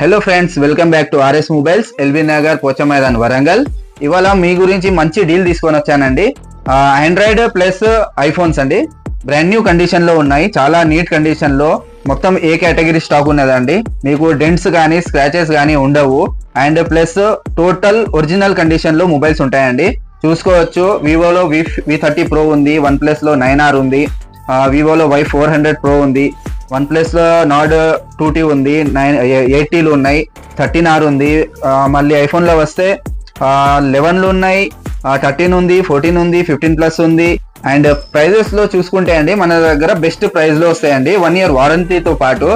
Hello friends, welcome back to RS mobiles, LB Nagar, Pochamaidan, Warangal. ఇవాళ మీ గురించి మంచి డీల్ తీసుకొని వచ్చానండి. ఆండ్రాయిడ్ ప్లస్ ఐఫోన్స్ అండి. బ్రాండ్ న్యూ కండిషన్ లో ఉన్నాయి, చాలా నీట్ కండిషన్ లో. మొత్తం ఏ కేటగిరీ స్టాక్ ఉన్నదండి. మీకు డెంట్స్ కానీ స్క్రాచెస్ కానీ ఉండవు. And plus total original condition లో మొబైల్స్ ఉంటాయండి. చూసుకోవచ్చు, వివోలో V30 Pro ఉంది, వన్ ప్లస్ లో 9R ఉంది, వివోలో Y400 Pro ఉంది, వన్ ప్లస్ లో నాడ్ 2T ఉంది, 8Tలు ఉన్నాయి, 13R ఉంది. మళ్ళీ ఐఫోన్ లో వస్తే 11లు ఉన్నాయి, 13 ఉంది, 14 ఉంది, 15+ ఉంది. అండ్ ప్రైజెస్ లో చూసుకుంటే అండి, మన దగ్గర బెస్ట్ ప్రైస్ లో వస్తాయండి. 1 year వారంటీతో పాటు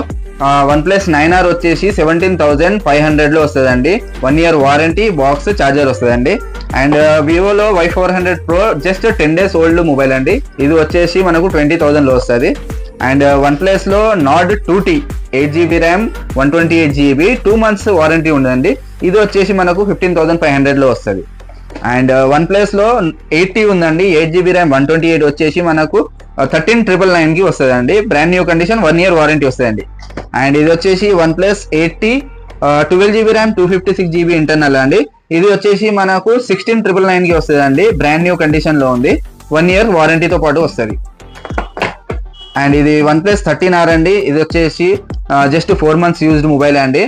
వన్ ప్లస్ 9R వచ్చేసి 17,500 లో వస్తుందండి. 1 year వారంటీ, బాక్స్, చార్జర్ వస్తుందండి. అండ్ వివోలో Y400 Pro just 10 days old mobile అండి. ఇది వచ్చేసి మనకు 20,000 లో వస్తుంది. అండ్ వన్ ప్లస్ లో నాడ్ 2T 8GB RAM, 128GB, 2 months warranty ఉందండి. ఇది వచ్చేసి మనకు 15,500 లో వస్తుంది. అండ్ వన్ ప్లస్ లో 8T ఉందండి, 8GB ర్యామ్, 128 వచ్చేసి మనకు 13,999 కి వస్తుందండి. Brand new condition, 1 year warranty వస్తుందండి. అండ్ ఇది వచ్చేసి one plus 8T 12GB RAM, 256GB internal అండి. ఇది వచ్చేసి మనకు 16,999 కి వస్తుందండి. బ్రాండ్ న్యూ కండిషన్ లో ఉంది, 1 year వారంటీతో పాటు వస్తుంది. అండ్ ఇది వన్ ప్లస్ 13R అండి. ఇది వచ్చేసి జస్ట్ 4 months యూజ్డ్ మొబైల్ అండి.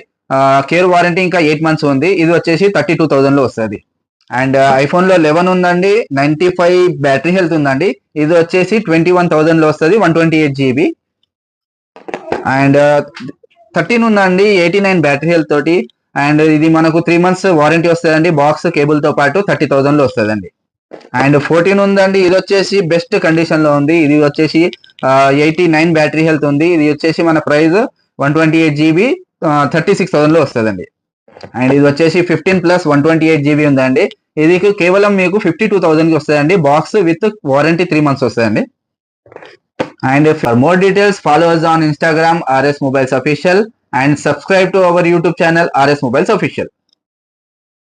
కేర్ వారంటీ ఇంకా 8 months ఉంది. ఇది వచ్చేసి 32,000 లో వస్తుంది. అండ్ ఐఫోన్ లో 11 ఉందండి, 95 బ్యాటరీ హెల్త్ ఉందండి. ఇది వచ్చేసి 21,000 లో వస్తుంది, 128GB. అండ్ 13 ఉందండి, 89 బ్యాటరీ హెల్త్ తోటి. అండ్ ఇది మనకు 3 months వారంటీ వస్తుందండి, బాక్స్, కేబుల్ తో పాటు 30,000 లో వస్తుందండి. అండ్ 14 ఉందండి, ఇది వచ్చేసి బెస్ట్ కండిషన్ లో ఉంది. ఇది వచ్చేసి 89 బ్యాటరీ హెల్త్ ఉంది. ఇది వచ్చేసి మన ప్రైస్ 128GB, 36,000 లో వస్తుందండి. అండ్ ఇది వచ్చేసి 15+ 128GB ఉందండి. ఇది కేవలం మీకు 52,000 కి వస్తుందండి, బాక్స్ విత్ వారంటీ 3 months వస్తుందండి. And for more details follow us on Instagram RS Mobiles Official and subscribe to our YouTube channel RS Mobiles Official.